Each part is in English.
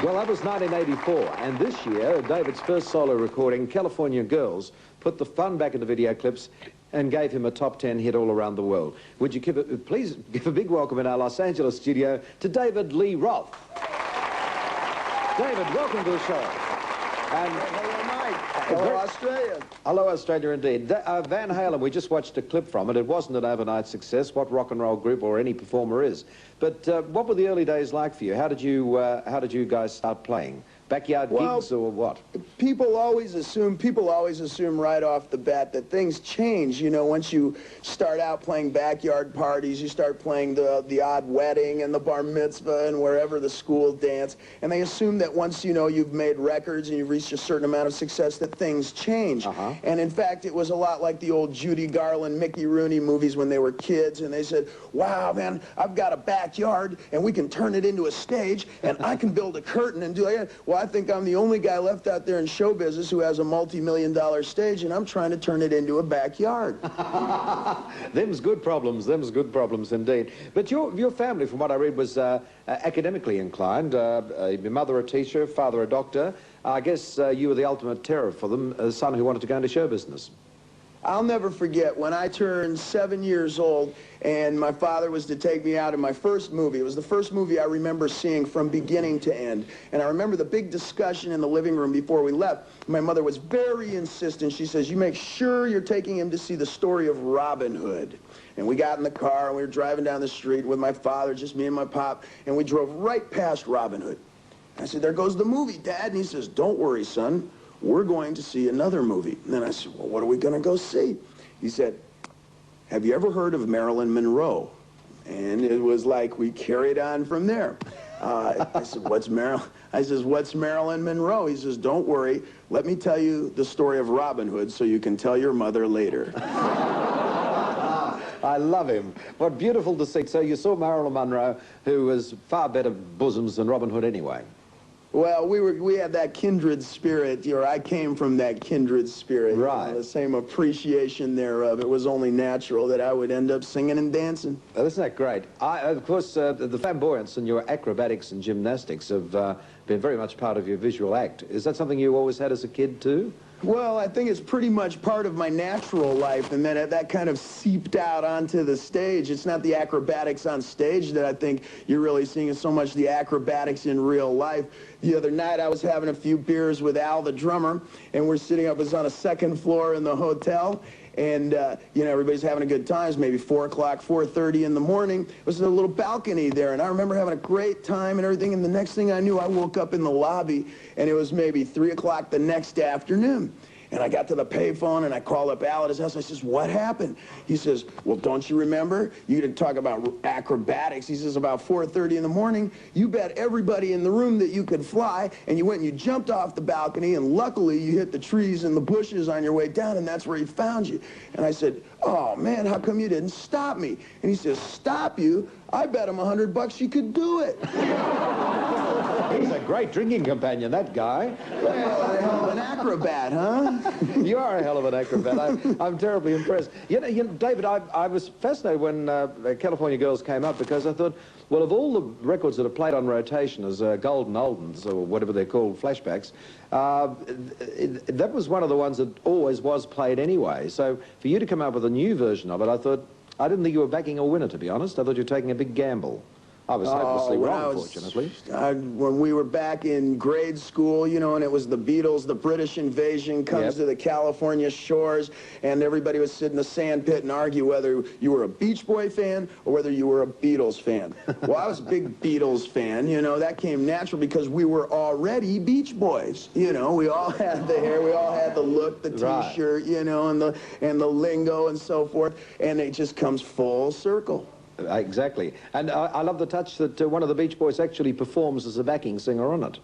Well, that was 1984, and this year, David's first solo recording, California Girls, put the fun back into video clips and gave him a top 10 hit all around the world. Would you please give a big welcome in our Los Angeles studio to David Lee Roth. David, welcome to the show. And hello, Mike. Hello, Australia. Hello, Australia, indeed. Van Halen, we just watched a clip from it. It wasn't an overnight success, what rock and roll group or any performer is. But what were the early days like for you? How did you guys start playing? Backyard gigs or what? People always assume right off the bat that things change. You know, once you start out playing backyard parties, you start playing the odd wedding and the bar mitzvah and wherever the school dance, and they assume that once, you know, you've made records and you've reached a certain amount of success that things change. And in fact, it was a lot like the old Judy Garland, Mickey Rooney movies when they were kids, and they said, wow, man, I've got a backyard and we can turn it into a stage and I can build a curtain and do it. Well, I think I'm the only guy left out there in show business who has a multi-million-dollar stage, and I'm trying to turn it into a backyard. Them's good problems indeed. But your family, from what I read, was academically inclined. Your mother a teacher, father a doctor. I guess you were the ultimate terror for them, a son who wanted to go into show business. I'll never forget when I turned 7 years old and my father was to take me out in my first movie. It was the first movie I remember seeing from beginning to end. And I remember the big discussion in the living room before we left. My mother was very insistent. She says, you make sure you're taking him to see the story of Robin Hood. And we got in the car and we were driving down the street with my father, just me and my pop, and we drove right past Robin Hood. I said, there goes the movie, Dad. And he says, don't worry, son. We're going to see another movie. And then I said, well, what are we going to go see? He said, have you ever heard of Marilyn Monroe? And it was like we carried on from there. I said, what's Marilyn Monroe? He says, don't worry. Let me tell you the story of Robin Hood so you can tell your mother later. I love him. What beautiful to see. So you saw Marilyn Monroe, who was far better bosoms than Robin Hood anyway. Well, we had that kindred spirit, or I came from that kindred spirit. Right. You know, the same appreciation thereof. It was only natural that I would end up singing and dancing. Well, isn't that great? Of course, the flamboyance and your acrobatics and gymnastics have been very much part of your visual act. Is that something you always had as a kid, too? Well, I think it's pretty much part of my natural life, and then that kind of seeped out onto the stage. It's not the acrobatics on stage that I think you're really seeing, it's so much the acrobatics in real life. The other night I was having a few beers with Al, the drummer, and we're sitting up, it's on a second floor in the hotel, and you know, everybody's having a good time. It's maybe 4 o'clock, 4:30 in the morning. It was a little balcony there, and I remember having a great time and everything, and the next thing I knew, I woke up in the lobby, and it was maybe 3 o'clock the next afternoon. And I got to the payphone, and I called up Al at his house. I says, what happened? He says, well, don't you remember? You didn't talk about acrobatics. He says, about 4:30 in the morning, you bet everybody in the room that you could fly, and you went and you jumped off the balcony, and luckily you hit the trees and the bushes on your way down, and that's where he found you. And I said, oh, man, how come you didn't stop me? And he says, stop you? I bet him $100 you could do it. He's a great drinking companion, that guy. Well, a hell of an acrobat, huh? You are a hell of an acrobat. I'm terribly impressed. You know, David, I was fascinated when California Girls came up because I thought, well, of all the records that are played on rotation as Golden Oldens, or whatever they're called, flashbacks, that was one of the ones that always was played anyway. So for you to come up with a new version of it, I didn't think you were backing a winner, to be honest. I thought you were taking a big gamble. I was hopelessly wrong, fortunately. When we were back in grade school, you know, and it was the Beatles, the British invasion comes to the California shores, and everybody would sit in the sand pit and argue whether you were a Beach Boy fan or whether you were a Beatles fan. Well, I was a big Beatles fan, you know. That came natural because we were already Beach Boys. You know, we all had the hair, we all had the look, the T-shirt, you know, and the lingo and so forth, and it just comes full circle. Exactly. And I love the touch that one of the Beach Boys actually performs as a backing singer on it.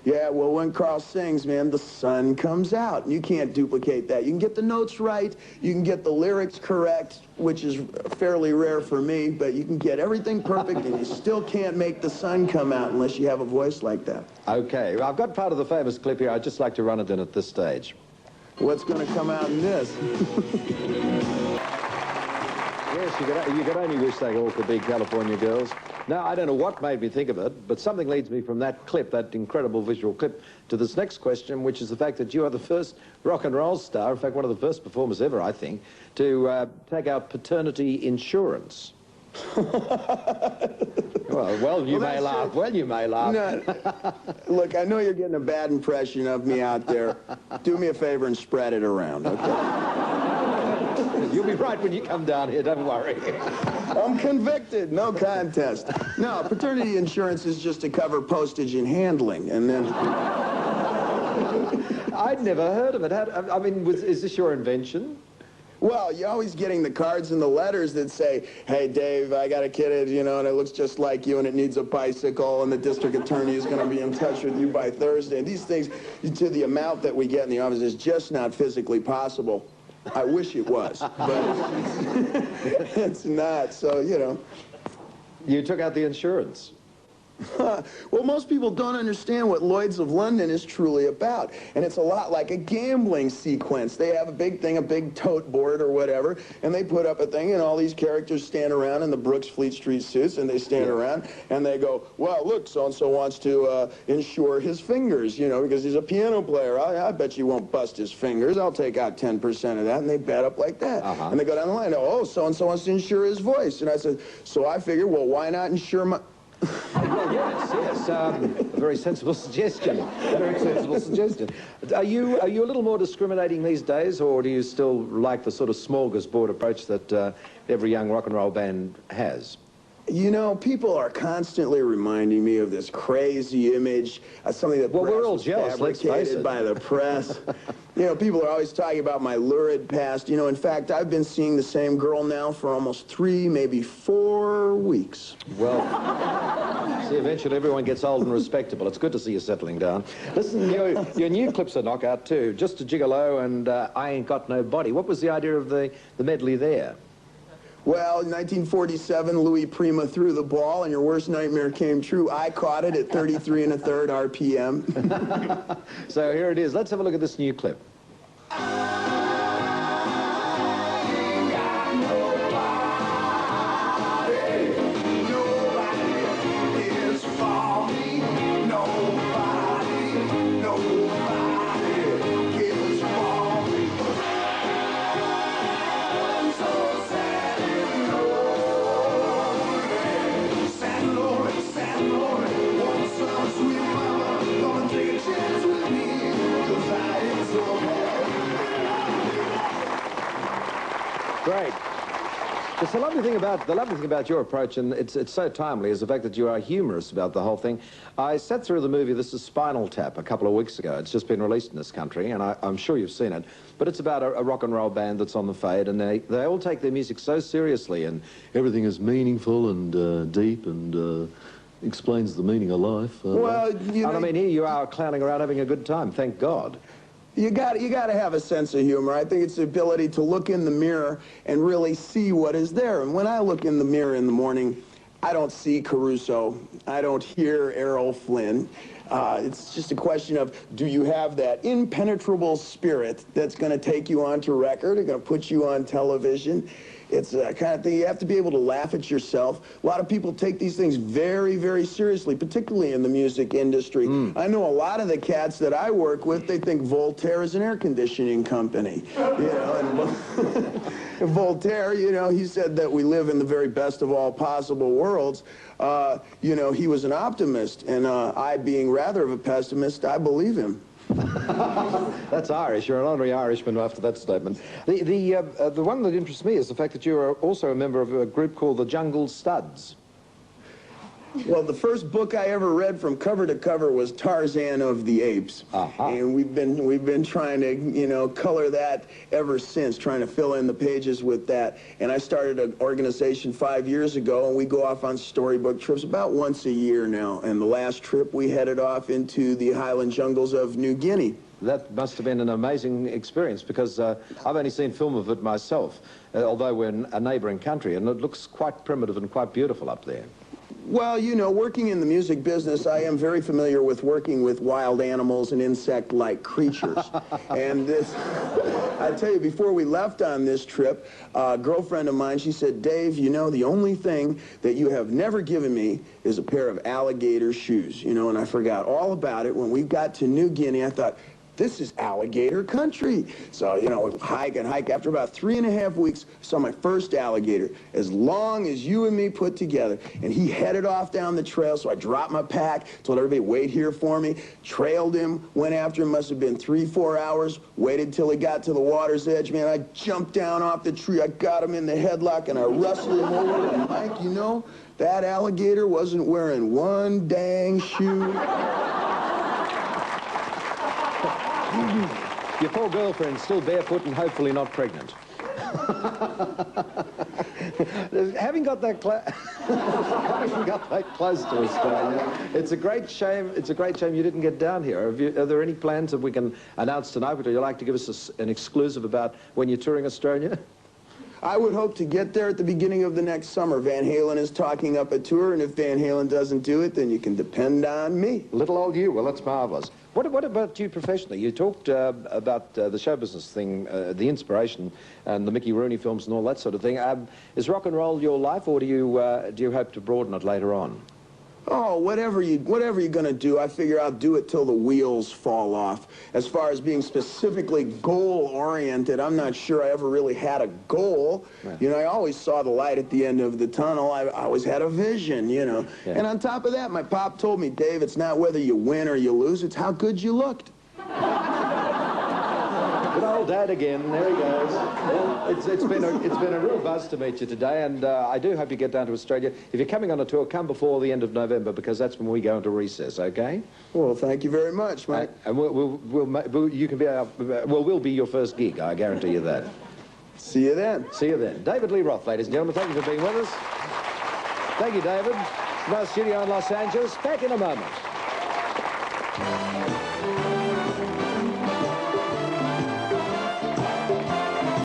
Yeah, well, when Carl sings, man, the sun comes out. You can't duplicate that. You can get the notes right, you can get the lyrics correct, which is fairly rare for me, but you can get everything perfect, and you still can't make the sun come out unless you have a voice like that. Okay, well, I've got part of the famous clip here. I'd just like to run it in at this stage. What's going to come out in this? Yes, you could only wish they all could be California girls. Now, I don't know what made me think of it, but something leads me from that clip, that incredible visual clip, to this next question, which is the fact that you are the first rock and roll star, in fact, one of the first performers ever, I think, to take out paternity insurance. well, you may laugh. Well, you may laugh. No, look, I know you're getting a bad impression of me out there. Do me a favor and spread it around, okay? You'll be right when you come down here, don't worry. I'm convicted, no contest. No, paternity insurance is just to cover postage and handling, and then... I'd never heard of it. I mean, is this your invention? Well, you're always getting the cards and the letters that say, hey, Dave, I got a kid, you know, and it looks just like you, and it needs a bicycle, and the district attorney is going to be in touch with you by Thursday. And these things, to the amount that we get in the office, is just not physically possible. I wish it was, but it's not, so, you know. You took out the insurance. Well, most people don't understand what Lloyd's of London is truly about, and it's a lot like a gambling sequence. They have a big thing, a big tote board or whatever, and they put up a thing, and all these characters stand around in the Brooks Fleet Street suits, and they stand around, and they go, well, look, so-and-so wants to insure his fingers, you know, because he's a piano player. I bet you won't bust his fingers. I'll take out 10% of that, and they bet up like that. And they go down the line, oh, so-and-so wants to insure his voice. And I said, so I figured, well, why not insure my... Well, yes, a very sensible suggestion. A very sensible suggestion. Are you a little more discriminating these days, or do you still like the sort of smorgasbord approach that every young rock and roll band has? You know, people are constantly reminding me of this crazy image, something that we're all jealous, let's face it, by the press. You know, people are always talking about my lurid past. You know, in fact, I've been seeing the same girl now for almost 3, maybe 4 weeks. Well, see, eventually everyone gets old and respectable. It's good to see you settling down. Listen, your new clip's a knockout too. Just a Gigolo and I Ain't Got No Body. What was the idea of the medley there? Well, in 1947, Louis Prima threw the ball, and your worst nightmare came true. I caught it at 33 1/3 RPM. So here it is. Let's have a look at this new clip. Great. It's the lovely thing about your approach, and it's so timely, is the fact that you are humorous about the whole thing. I sat through the movie This Is Spinal Tap a couple of weeks ago. It's just been released in this country, and I'm sure you've seen it. But it's about a rock and roll band that's on the fade, and they all take their music so seriously, and everything is meaningful and deep and explains the meaning of life. Well, you know, and I mean, here you are clowning around having a good time. Thank God. You got to have a sense of humor. I think it's the ability to look in the mirror and really see what is there. And when I look in the mirror in the morning, I don't see Caruso. I don't hear Errol Flynn. It's just a question of, do you have that impenetrable spirit that's going to take you onto record, or going to put you on television? It's the kind of thing you have to be able to laugh at yourself. A lot of people take these things very, very seriously, particularly in the music industry. I know a lot of the cats that I work with, they think Voltaire is an air conditioning company. You know, and Voltaire, you know, he said that we live in the very best of all possible worlds. You know, he was an optimist, and I, being rather of a pessimist, I believe him. That's Irish. You're an honorary Irishman after that statement. The one that interests me is the fact that you are also a member of a group called the Jungle Studs. Well, the first book I ever read from cover to cover was Tarzan of the Apes. And we've been trying to, you know, color that ever since, trying to fill in the pages with that. And I started an organization 5 years ago, and we go off on storybook trips about once a year now. And the last trip, we headed off into the highland jungles of New Guinea. That must have been an amazing experience, because I've only seen film of it myself, although we're in a neighbouring country, and it looks quite primitive and quite beautiful up there. Well, you know, working in the music business, I am very familiar with working with wild animals and insect-like creatures. And this, I tell you, before we left on this trip, a girlfriend of mine, she said, Dave, you know, the only thing that you have never given me is a pair of alligator shoes, you know, and I forgot all about it. When we got to New Guinea, I thought, this is alligator country. So, you know, hike and hike. After about 3.5 weeks, I saw my first alligator, as long as you and me put together. And he headed off down the trail, so I dropped my pack, told everybody, wait here for me, trailed him, went after him, must have been 3-4 hours, waited till he got to the water's edge. Man, I jumped down off the tree, I got him in the headlock, and I wrestled him over. And Mike, you know, that alligator wasn't wearing one dang shoe. Your poor girlfriend's still barefoot and hopefully not pregnant. Having got that close to Australia, it's a great shame. It's a great shame you didn't get down here. Are there any plans that we can announce tonight? Would you like to give us an exclusive about when you're touring Australia? I would hope to get there at the beginning of the next summer. Van Halen is talking up a tour, and if Van Halen doesn't do it, then you can depend on me. Little old you. Well, that's marvelous. What about you professionally? You talked about the show business thing, the inspiration, and the Mickey Rooney films and all that sort of thing. Is rock and roll your life, or do you hope to broaden it later on? Oh, whatever you're gonna do, I figure I'll do it till the wheels fall off. As far as being specifically goal-oriented, I'm not sure I ever really had a goal. Yeah. You know, I always saw the light at the end of the tunnel. I always had a vision, you know. Yeah. And on top of that, my pop told me, Dave, it's not whether you win or you lose, it's how good you looked. Good old Dad again. There he goes. Well, it's been a real buzz to meet you today, and I do hope you get down to Australia. If you're coming on a tour, come before the end of November, because that's when we go into recess. Okay? Well, thank you very much, Mike. And we'll be your first gig. I guarantee you that. See you then. See you then. David Lee Roth, ladies and gentlemen. Thank you for being with us. Thank you, David. From our studio in Los Angeles. Back in a moment.